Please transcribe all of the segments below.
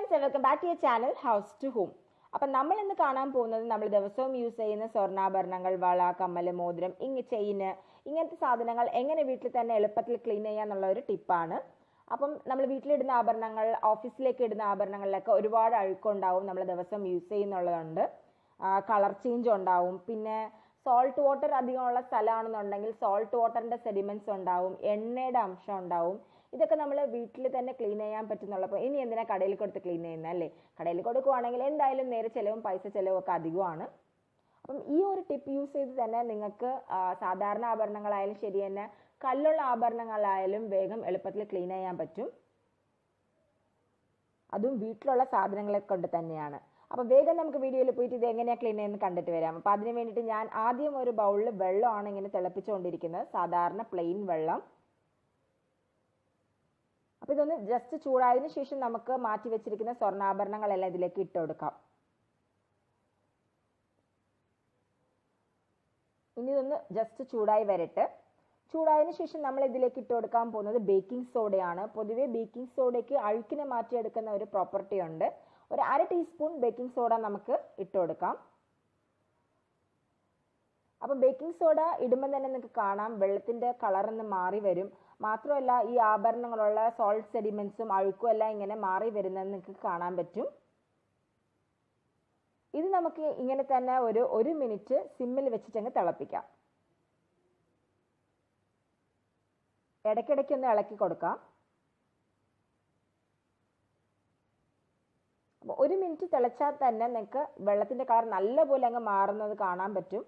Friends, welcome back to your channel House to Home. അപ്പം നമ്മൾ ഇന്ന് കാണാൻ പോകുന്നത് നമ്മൾ ദിവസവും യൂസ് ചെയ്യുന്ന സ്വർണ്ണാഭരണങ്ങൾ, വള, കമ്മല്, മോതിരം, ചെയിന്, ഇങ്ങനത്തെ സാധനങ്ങൾ എങ്ങനെ വീട്ടിൽ തന്നെ എളുപ്പത്തിൽ ക്ലീൻ ചെയ്യാന്നുള്ള ഒരു ടിപ്പാണ്. അപ്പം നമ്മൾ വീട്ടിലിടുന്ന ആഭരണങ്ങൾ, ഓഫീസിലേക്ക് ഇടുന്ന ആഭരണങ്ങളിലൊക്കെ ഒരുപാട് അഴുക്കുണ്ടാവും. നമ്മൾ ദിവസം യൂസ് ചെയ്യുന്നുള്ളതുണ്ട്. കളർ ചേഞ്ച് ഉണ്ടാവും. പിന്നെ സോൾട്ട് വാട്ടർ അധികമുള്ള സ്ഥലമാണെന്നുണ്ടെങ്കിൽ സോൾട്ട് വാട്ടറിൻ്റെ സെഡിമെൻറ്റ്സ് ഉണ്ടാവും, എണ്ണയുടെ അംശം ഉണ്ടാവും. ഇതൊക്കെ നമ്മൾ വീട്ടിൽ തന്നെ ക്ലീൻ ചെയ്യാൻ പറ്റുന്നുള്ളപ്പോൾ ഇനി എന്തിനാ കടയിൽ കൊടുത്ത് ക്ലീൻ ചെയ്യുന്നത് അല്ലേ? കടയിൽ കൊടുക്കുവാണെങ്കിൽ എന്തായാലും നേരെ ചിലവും പൈസ ചിലവും ഒക്കെ അധികമാണ്. അപ്പം ഈ ഒരു ടിപ്പ് യൂസ് ചെയ്ത് തന്നെ നിങ്ങൾക്ക് സാധാരണ ആഭരണങ്ങളായാലും ശരി തന്നെ കല്ലുള്ള ആഭരണങ്ങളായാലും വേഗം എളുപ്പത്തിൽ ക്ലീൻ ചെയ്യാൻ പറ്റും. അതും വീട്ടിലുള്ള സാധനങ്ങളെ കൊണ്ട് തന്നെയാണ്. അപ്പോൾ വേഗം നമുക്ക് വീഡിയോയിൽ പോയിട്ട് ഇത് എങ്ങനെയാണ് ക്ലീൻ ചെയ്യുന്നത് കണ്ടിട്ട് വരാം. അപ്പോൾ അതിന് വേണ്ടിയിട്ട് ഞാൻ ആദ്യം ഒരു ബൗളിൽ വെള്ളമാണ് ഇങ്ങനെ തിളപ്പിച്ചുകൊണ്ടിരിക്കുന്നത്, സാധാരണ പ്ലെയിൻ വെള്ളം. അപ്പോൾ ഇതൊന്ന് ജസ്റ്റ് ചൂടായതിനു ശേഷം നമുക്ക് മാറ്റി വെച്ചിരിക്കുന്ന സ്വർണ്ണാഭരണങ്ങളെല്ലാം ഇതിലേക്ക് ഇട്ട് കൊടുക്കാം. ഇനി ഇതൊന്ന് ജസ്റ്റ് ചൂടായി വരട്ടെ. ചൂടായതിനു ശേഷം നമ്മൾ ഇതിലേക്ക് ഇട്ട് കൊടുക്കാൻ പോകുന്നത് ബേക്കിംഗ് സോഡയാണ്. പൊതുവേ ബേക്കിംഗ് സോഡയ്ക്ക് അഴുക്കിനെ മാറ്റിയെടുക്കുന്ന ഒരു പ്രോപ്പർട്ടി ഉണ്ട്. ഒരു 1/2 ടീസ്പൂൺ ബേക്കിംഗ് സോഡ നമുക്ക് ഇട്ട് കൊടുക്കാം. അപ്പം ബേക്കിംഗ് സോഡ ഇടുമ്പോൾ തന്നെ നിങ്ങൾക്ക് കാണാം വെള്ളത്തിൻ്റെ കളറൊന്ന് മാറി വരും. മാത്രമല്ല ഈ ആഭരണങ്ങളുള്ള സോൾട്ട് സെഡിമെൻറ്റ്സും അഴുക്കും എല്ലാം ഇങ്ങനെ മാറി വരുന്നതെന്ന് നിങ്ങൾക്ക് കാണാൻ പറ്റും. ഇത് നമുക്ക് ഇങ്ങനെ തന്നെ ഒരു മിനിറ്റ് സിമ്മിൽ വെച്ചിട്ടങ്ങ് തിളപ്പിക്കാം. ഇടയ്ക്കിടയ്ക്ക് ഒന്ന് ഇളക്കി കൊടുക്കാം. അപ്പോൾ 1 മിനിറ്റ് തിളച്ചാൽ തന്നെ നിങ്ങൾക്ക് വെള്ളത്തിൻ്റെ കളർ നല്ലപോലെ അങ്ങ് മാറുന്നത് കാണാൻ പറ്റും.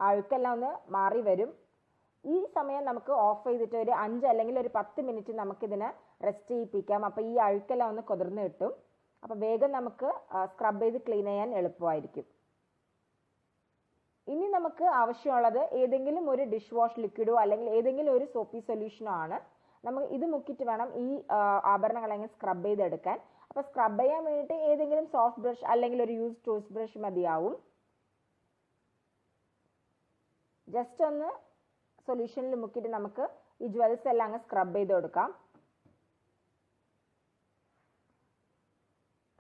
അഴുക്കെല്ലാം ഒന്ന് മാറി വരും. ഈ സമയം നമുക്ക് ഓഫ് ചെയ്തിട്ട് ഒരു 5 അല്ലെങ്കിൽ ഒരു 10 മിനിറ്റ് നമുക്കിതിനെ റെസ്റ്റ് ചെയ്യിപ്പിക്കാം. അപ്പോൾ ഈ അഴുക്കെല്ലാം ഒന്ന് കുതിർന്ന് കിട്ടും. അപ്പോൾ വേഗം നമുക്ക് സ്ക്രബ് ചെയ്ത് ക്ലീൻ ചെയ്യാൻ എളുപ്പമായിരിക്കും. ഇനി നമുക്ക് ആവശ്യമുള്ളത് ഏതെങ്കിലും ഒരു ഡിഷ് വാഷ് ലിക്വിഡോ അല്ലെങ്കിൽ ഏതെങ്കിലും ഒരു സോപ്പി സൊല്യൂഷനോ ആണ്. നമുക്ക് ഇത് മുക്കിയിട്ട് വേണം ഈ ആഭരണങ്ങളെങ്ങനെ സ്ക്രബ് ചെയ്തെടുക്കാൻ. അപ്പോൾ സ്ക്രബ് ചെയ്യാൻ വേണ്ടിയിട്ട് ഏതെങ്കിലും സോഫ്റ്റ് ബ്രഷ് അല്ലെങ്കിൽ ഒരു യൂസ് ടൂത്ത് ബ്രഷ് മതിയാവും. ജസ്റ്റ് ഒന്ന് സൊല്യൂഷനിൽ മുക്കിയിട്ട് നമുക്ക് ഈ ജ്വൽസ് എല്ലാം അങ്ങ് സ്ക്രബ് ചെയ്ത് കൊടുക്കാം.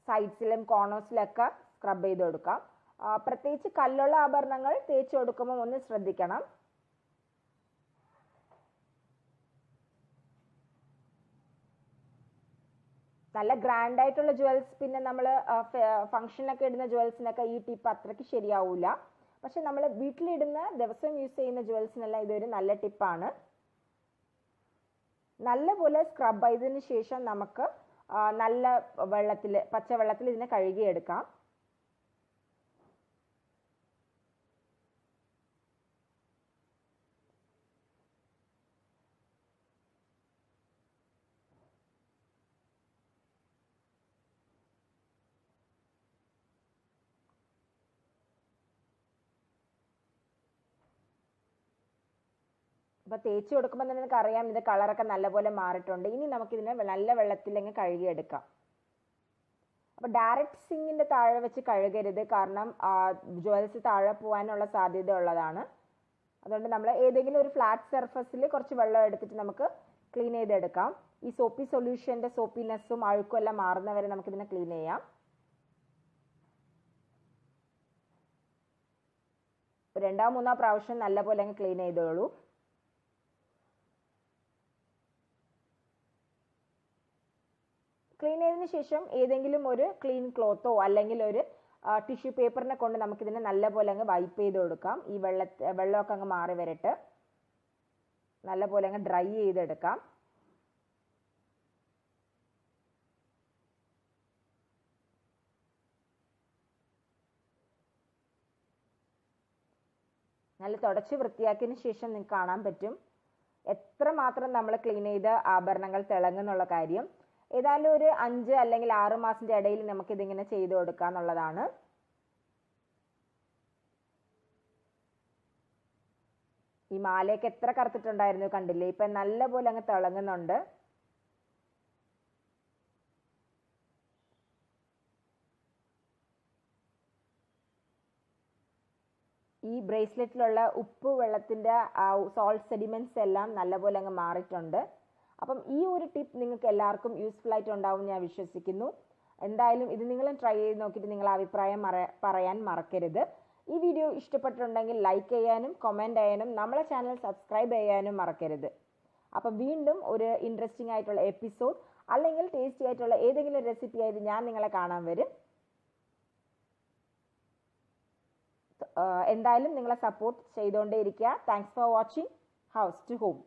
സൈഡ്സിലും കോർണേഴ്സിലൊക്കെ സ്ക്രബ് ചെയ്ത് കൊടുക്കാം. പ്രത്യേകിച്ച് കല്ലുള്ള ആഭരണങ്ങൾ തേച്ച് കൊടുക്കുമ്പോൾ ഒന്ന് ശ്രദ്ധിക്കണം. നല്ല ഗ്രാൻഡ് ആയിട്ടുള്ള ജ്വൽസ്, പിന്നെ നമ്മൾ ഫംഗ്ഷനൊക്കെ ഇടുന്ന ജ്വൽസിനൊക്കെ ഈ ടിപ്പ് അത്രയ്ക്ക് ശരിയാവില്ല. പക്ഷെ നമ്മൾ വീട്ടിലിടുന്ന ദിവസം യൂസ് ചെയ്യുന്ന ജ്വൽസിനെല്ലാം ഇതൊരു നല്ല ടിപ്പാണ്. നല്ലപോലെ സ്ക്രബ് ചെയ്തതിന് ശേഷം നമുക്ക് നല്ല വെള്ളത്തിൽ, പച്ചവെള്ളത്തിൽ ഇതിനെ കഴുകിയെടുക്കാം. അപ്പോൾ തേച്ച് കൊടുക്കുമ്പോൾ തന്നെ നിങ്ങൾക്ക് അറിയാം ഇത് കളറൊക്കെ നല്ലപോലെ മാറിയിട്ടുണ്ട്. ഇനി നമുക്കിതിനെ നല്ല വെള്ളത്തിലങ്ങ് കഴുകിയെടുക്കാം. അപ്പോൾ ഡയറക്റ്റ് സിങ്കിൻ്റെ താഴെ വെച്ച് കഴുകരുത്, കാരണം ജ്വൽസ് താഴെ പോകാനുള്ള സാധ്യത ഉള്ളതാണ്. അതുകൊണ്ട് നമ്മൾ ഏതെങ്കിലും ഒരു ഫ്ലാറ്റ് സർഫസിൽ കുറച്ച് വെള്ളം എടുത്തിട്ട് നമുക്ക് ക്ലീൻ ചെയ്തെടുക്കാം. ഈ സോപ്പി സൊല്യൂഷൻ്റെ സോപ്പിനെസ്സും അഴുക്കും എല്ലാം മാറുന്നവരെ നമുക്കിതിനെ ക്ലീൻ ചെയ്യാം. 2-3 പ്രാവശ്യം നല്ലപോലെ അങ്ങ് ക്ലീൻ ചെയ്തോളൂ. ക്ലീൻ ചെയ്തതിന് ശേഷം ഏതെങ്കിലും ഒരു ക്ലീൻ ക്ലോത്തോ അല്ലെങ്കിൽ ഒരു ടിഷ്യൂ പേപ്പറിനെ കൊണ്ട് നമുക്കിതിനെ നല്ലപോലെ അങ്ങ് വൈപ്പ് ചെയ്ത് കൊടുക്കാം. ഈ വെള്ളമൊക്കെ അങ്ങ് മാറി വരട്ടെ. നല്ലപോലെ അങ്ങ് ഡ്രൈ ചെയ്തെടുക്കാം. നല്ല തുടച്ച് വൃത്തിയാക്കിയതിന് ശേഷം നിങ്ങൾക്ക് കാണാൻ പറ്റും എത്രമാത്രം നമ്മൾ ക്ലീൻ ചെയ്ത ആഭരണങ്ങൾ തിളങ്ങുന്നുള്ള കാര്യം. ഏതായാലും ഒരു 5 അല്ലെങ്കിൽ 6 മാസത്തിന്റെ ഇടയിൽ നമുക്കിതിങ്ങനെ ചെയ്ത് കൊടുക്കുക എന്നുള്ളതാണ്. ഈ മാലയൊക്കെ എത്ര കറുത്തിട്ടുണ്ടായിരുന്നു കണ്ടില്ലേ? ഇപ്പം നല്ലപോലെ അങ്ങ് തിളങ്ങുന്നുണ്ട്. ഈ ബ്രേസ്ലെറ്റിലുള്ള ഉപ്പ് വെള്ളത്തിൻ്റെ സോൾട്ട് സെഡിമെൻറ്റ്സ് എല്ലാം നല്ലപോലെ അങ്ങ് മാറിയിട്ടുണ്ട്. അപ്പം ഈ ഒരു ടിപ്പ് നിങ്ങൾക്ക് എല്ലാവർക്കും യൂസ്ഫുൾ ആയിട്ട് ഉണ്ടാവും ഞാൻ വിശ്വസിക്കുന്നു. എന്തായാലും ഇത് നിങ്ങളും ട്രൈ ചെയ്ത് നോക്കിയിട്ട് നിങ്ങളുടെ അഭിപ്രായം പറയാൻ മറക്കരുത്. ഈ വീഡിയോ ഇഷ്ടപ്പെട്ടിട്ടുണ്ടെങ്കിൽ ലൈക്ക് ചെയ്യാനും കമൻറ്റ് ചെയ്യാനും നമ്മളെ ചാനൽ സബ്സ്ക്രൈബ് ചെയ്യാനും മറക്കരുത്. അപ്പം വീണ്ടും ഒരു ഇൻട്രസ്റ്റിംഗ് ആയിട്ടുള്ള എപ്പിസോഡ് അല്ലെങ്കിൽ ടേസ്റ്റി ആയിട്ടുള്ള ഏതെങ്കിലും റെസിപ്പി ആയിട്ട് ഞാൻ നിങ്ങളെ കാണാൻ വരും. എന്തായാലും നിങ്ങളെ സപ്പോർട്ട് ചെയ്തുകൊണ്ടേ ഇരിക്കുക. Thanks for watching House to home.